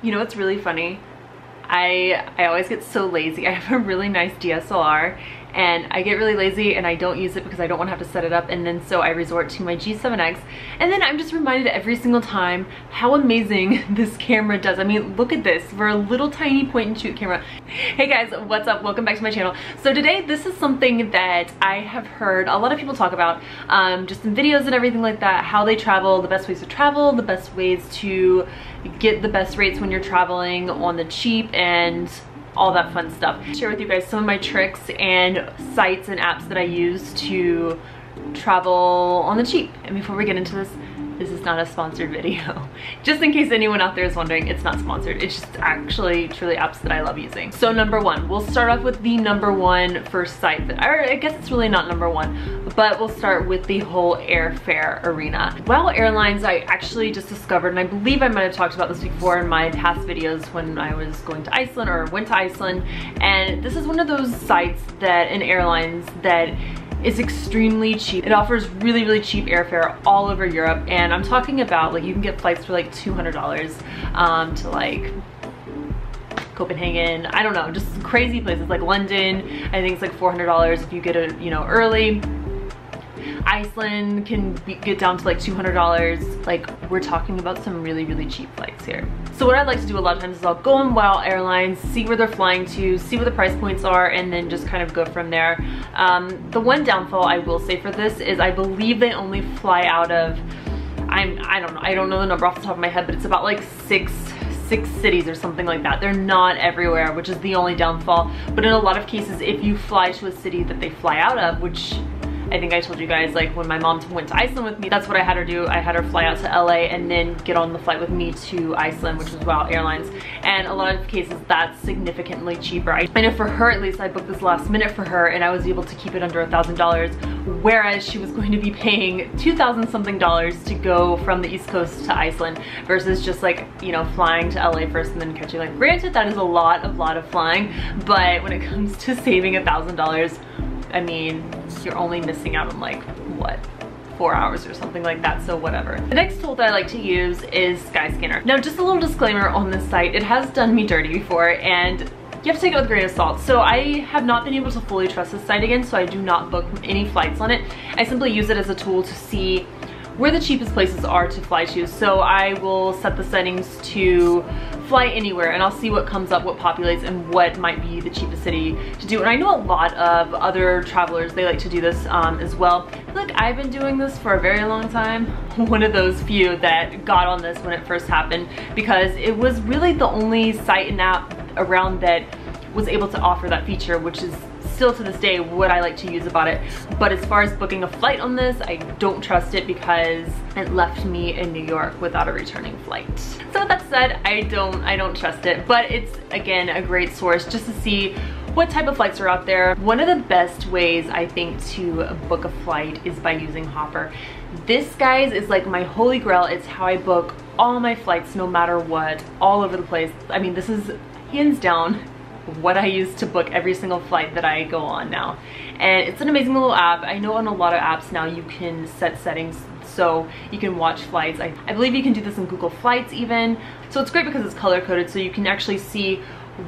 You know what's really funny? I always get so lazy. I have a really nice DSLR and I get really lazy and I don't use it because I don't want to have to set it up, and then so I resort to my G7X, and then I'm just reminded every single time how amazing this camera does. I mean, look at this for a little tiny point and shoot camera. Hey guys, what's up? Welcome back to my channel. So today this is something that I have heard a lot of people talk about, just in videos and everything like that, how they travel, the best ways to travel, the best ways to get the best rates when you're traveling on the cheap, and all that fun stuff. Share with you guys some of my tricks and sites and apps that I use to travel on the cheap. And before we get into this is not a sponsored video. Just in case anyone out there is wondering, it's not sponsored. It's just actually truly apps that I love using. So number one, we'll start off with the number one first site that, or I guess it's really not number one, but we'll start with the whole airfare arena. Well, Airlines, I actually just discovered, and I believe I might have talked about this before in my past videos when I was going to Iceland or went to Iceland, and this is one of those sites that in Airlines that is extremely cheap. It offers really, really cheap airfare all over Europe, and I'm talking about like you can get flights for like $200 to like Copenhagen, I don't know, just crazy places like London. I think it's like $400 if you get it, you know, early. Iceland can get down to like $200. Like, we're talking about some really, really cheap flights here. So what I like to do a lot of times is I'll go on Wow Airlines, see where they're flying to, see what the price points are, and then just kind of go from there. The one downfall I will say for this is I believe they only fly out of, I don't know the number off the top of my head, but it's about like six cities or something like that. They're not everywhere, which is the only downfall. But in a lot of cases, if you fly to a city that they fly out of, which I think I told you guys, like when my mom went to Iceland with me, that's what I had her do. I had her fly out to LA and then get on the flight with me to Iceland, which was Wow Airlines. And a lot of cases, that's significantly cheaper. I know for her, at least, I booked this last minute for her and I was able to keep it under $1,000, whereas she was going to be paying $2,000 something to go from the East Coast to Iceland versus just like, you know, flying to LA first and then catching. Like, granted, that is a lot of flying, but when it comes to saving $1,000, I mean, you're only missing out on like, what, 4 hours or something like that, so whatever. The next tool that I like to use is Skyscanner. Now, just a little disclaimer on this site, it has done me dirty before, and you have to take it with a grain of salt. So I have not been able to fully trust this site again, so I do not book any flights on it. I simply use it as a tool to see where the cheapest places are to fly to. So I will set the settings to fly anywhere and I'll see what comes up, what populates, and what might be the cheapest city to do. And I know a lot of other travelers, they like to do this as well. I feel like I've been doing this for a very long time. One of those few that got on this when it first happened, because it was really the only site and app around that was able to offer that feature, which is still to this day what I like to use about it. But as far as booking a flight on this, I don't trust it because it left me in New York without a returning flight. So with that said, I don't trust it, but it's again a great source just to see what type of flights are out there. One of the best ways I think to book a flight is by using Hopper. This, guys, is like my holy grail. It's how I book all my flights no matter what, all over the place. I mean, this is hands down what I use to book every single flight that I go on now. And it's an amazing little app. I know on a lot of apps now you can set settings so you can watch flights. I believe you can do this in Google Flights even. So it's great because it's color coded, so you can actually see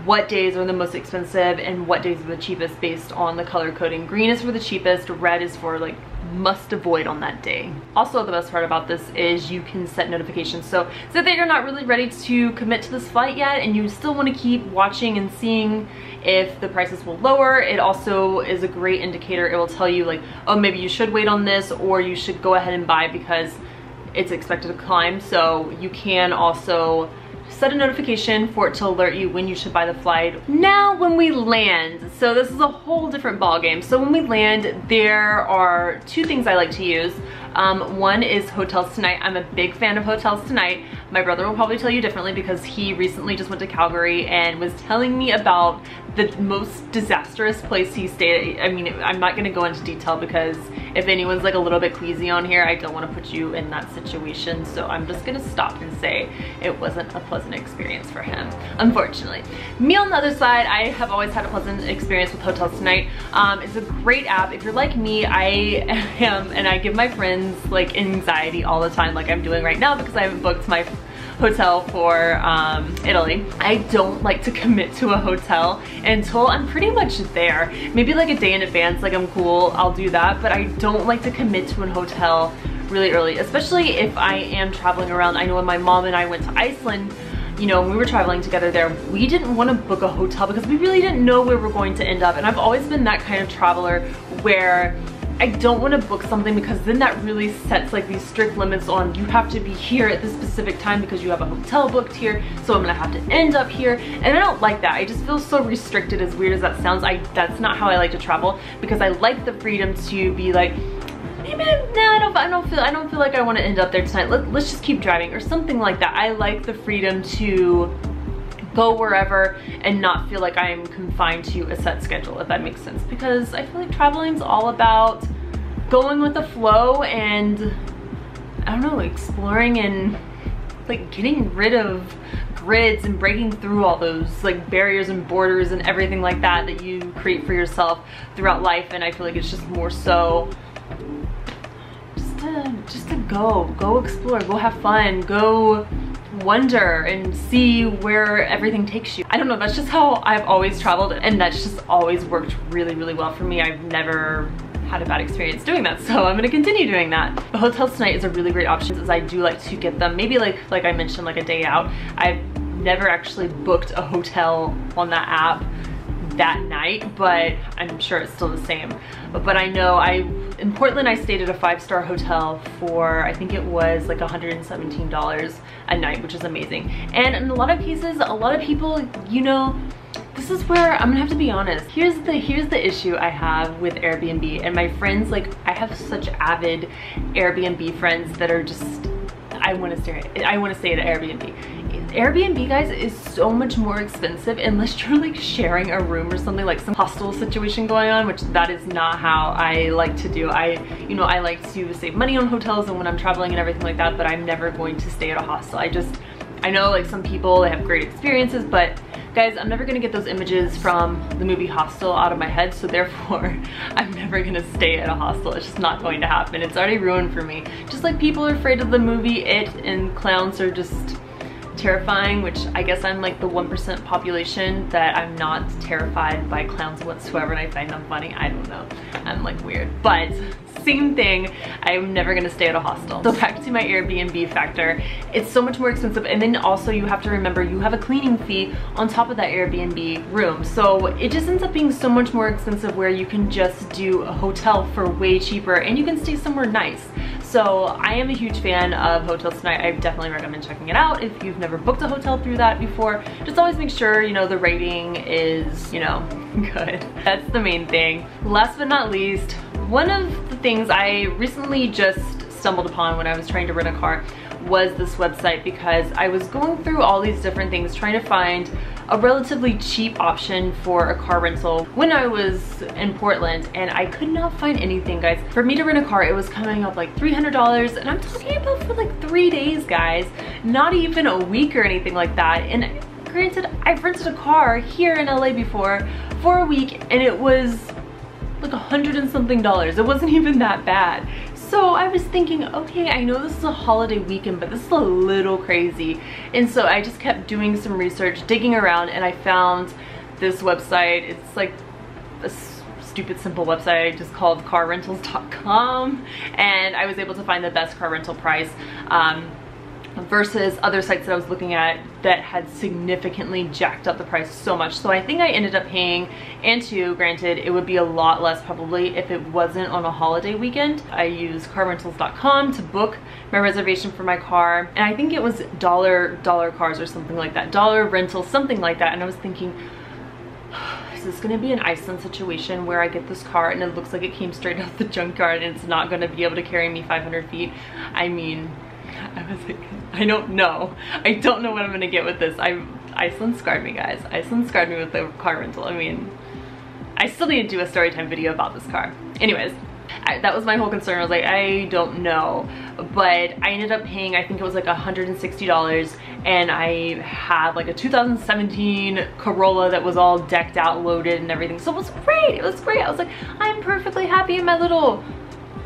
what days are the most expensive and what days are the cheapest based on the color coding. Green is for the cheapest, red is for like must avoid on that day. Also, the best part about this is you can set notifications. So say that you're not really ready to commit to this flight yet and you still want to keep watching and seeing if the prices will lower. It also is a great indicator. It will tell you like, oh, maybe you should wait on this, or you should go ahead and buy because it's expected to climb. So you can also set a notification for it to alert you when you should buy the flight. Now when we land, so this is a whole different ball game. So when we land, there are two things I like to use. One is Hotels Tonight. I'm a big fan of Hotels Tonight. My brother will probably tell you differently because he recently just went to Calgary and was telling me about the most disastrous place he stayed at. I mean, I'm not gonna go into detail because if anyone's like a little bit queasy on here, I don't want to put you in that situation. So I'm just gonna stop and say it wasn't a pleasant experience for him, unfortunately. Me on the other side, I have always had a pleasant experience with Hotels Tonight. It's a great app. If you're like me, I am, and I give my friends like anxiety all the time, like I'm doing right now because I haven't booked my hotel for Italy. I don't like to commit to a hotel until I'm pretty much there. Maybe like a day in advance, like I'm cool, I'll do that, but I don't like to commit to a hotel really early, especially if I am traveling around. I know when my mom and I went to Iceland, you know, when we were traveling together there, we didn't want to book a hotel because we really didn't know where we're going to end up. And I've always been that kind of traveler where I don't want to book something because then that really sets like these strict limits on you have to be here at this specific time because you have a hotel booked here, so I'm gonna have to end up here. And I don't like that. I just feel so restricted, as weird as that sounds. That's not how I like to travel, because I like the freedom to be like, hey man, no, I don't feel like I want to end up there tonight. Let's just keep driving or something like that. I like the freedom to go wherever and not feel like I'm confined to a set schedule, if that makes sense, because I feel like traveling's all about going with the flow and, I don't know, exploring and like getting rid of grids and breaking through all those like barriers and borders and everything like that that you create for yourself throughout life. And I feel like it's just more so just to go explore, go have fun, go wonder and see where everything takes you. I don't know, that's just how I've always traveled, and that's just always worked really, really well for me. I've never had a bad experience doing that, so I'm gonna continue doing that. The hotels tonight is a really great option, as I do like to get them maybe like I mentioned, like a day out. I've never actually booked a hotel on that app that night, but I'm sure it's still the same. But I know in Portland, I stayed at a 5-star hotel for, I think it was like $117 a night, which is amazing. And in a lot of cases, a lot of people, you know, this is where I'm gonna have to be honest. Here's the issue I have with Airbnb and my friends. Like, I have such avid Airbnb friends that are just, I want to stay at Airbnb. Airbnb, guys, is so much more expensive unless you're like sharing a room or something, like some hostel situation going on, which that is not how I like to do. I like to save money on hotels and when I'm traveling and everything like that, but I'm never going to stay at a hostel. I know like some people, they have great experiences, but guys, I'm never gonna get those images from the movie Hostel out of my head, so therefore I'm never gonna stay at a hostel. It's just not going to happen. It's already ruined for me. Just like people are afraid of the movie It, and clowns are just terrifying, which I guess I'm like the 1% population that I'm not terrified by clowns whatsoever, and I find them funny. I don't know, I'm like weird, but same thing, I'm never gonna stay at a hostel. So back to my Airbnb factor, it's so much more expensive, and then also you have to remember you have a cleaning fee on top of that Airbnb room, so it just ends up being so much more expensive where you can just do a hotel for way cheaper and you can stay somewhere nice. So I am a huge fan of Hotels Tonight. I definitely recommend checking it out if you've never booked a hotel through that before. Just always make sure, you know, the rating is, you know, good. That's the main thing. Last but not least, one of the things I recently just stumbled upon when I was trying to rent a car was this website, because I was going through all these different things trying to find a relatively cheap option for a car rental when I was in Portland, and I could not find anything, guys. For me to rent a car, it was coming up like $300, and I'm talking about for like 3 days, guys, not even a week or anything like that. And granted, I've rented a car here in LA before for a week and it was like $100 and something. It wasn't even that bad. So I was thinking, okay, I know this is a holiday weekend, but this is a little crazy. And so I just kept doing some research, digging around, and I found this website. It's like a stupid simple website just called carrentals.com, and I was able to find the best car rental price versus other sites that I was looking at that had significantly jacked up the price so much. So I think I ended up paying, and granted, it would be a lot less probably if it wasn't on a holiday weekend. I used carrentals.com to book my reservation for my car, and I think it was dollar cars or something like that, dollar rental, something like that. And I was thinking, is this gonna be an Iceland situation where I get this car and it looks like it came straight out the junkyard and it's not gonna be able to carry me 500 feet? I mean, I was like, I don't know what I'm gonna get with this. Iceland scarred me, guys. Iceland scarred me with the car rental. I mean, I still need to do a story time video about this car. Anyways, that was my whole concern. I was like, I don't know, but I ended up paying, I think it was like $160, and I had like a 2017 Corolla that was all decked out, loaded and everything. So it was great. It was great. I was like, I'm perfectly happy in my little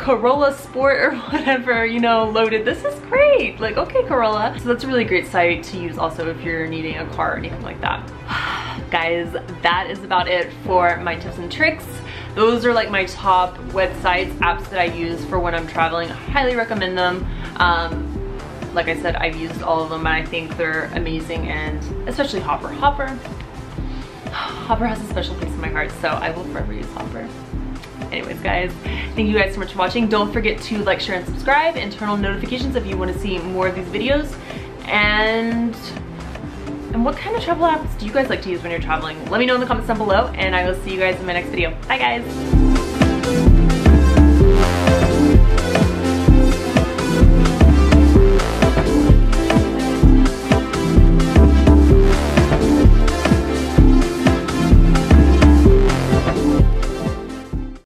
Corolla Sport or whatever, you know, loaded. This is great. Like, okay, Corolla. So that's a really great site to use also if you're needing a car or anything like that. Guys, that is about it for my tips and tricks. Those are like my top websites, apps that I use for when I'm traveling. I highly recommend them. Like I said, I've used all of them and I think they're amazing, and especially Hopper. Hopper has a special place in my heart, so I will forever use Hopper. Anyways, guys, thank you guys so much for watching. Don't forget to like, share, and subscribe, and turn on notifications if you want to see more of these videos. And what kind of travel apps do you guys like to use when you're traveling? Let me know in the comments down below, and I will see you guys in my next video. Bye, guys.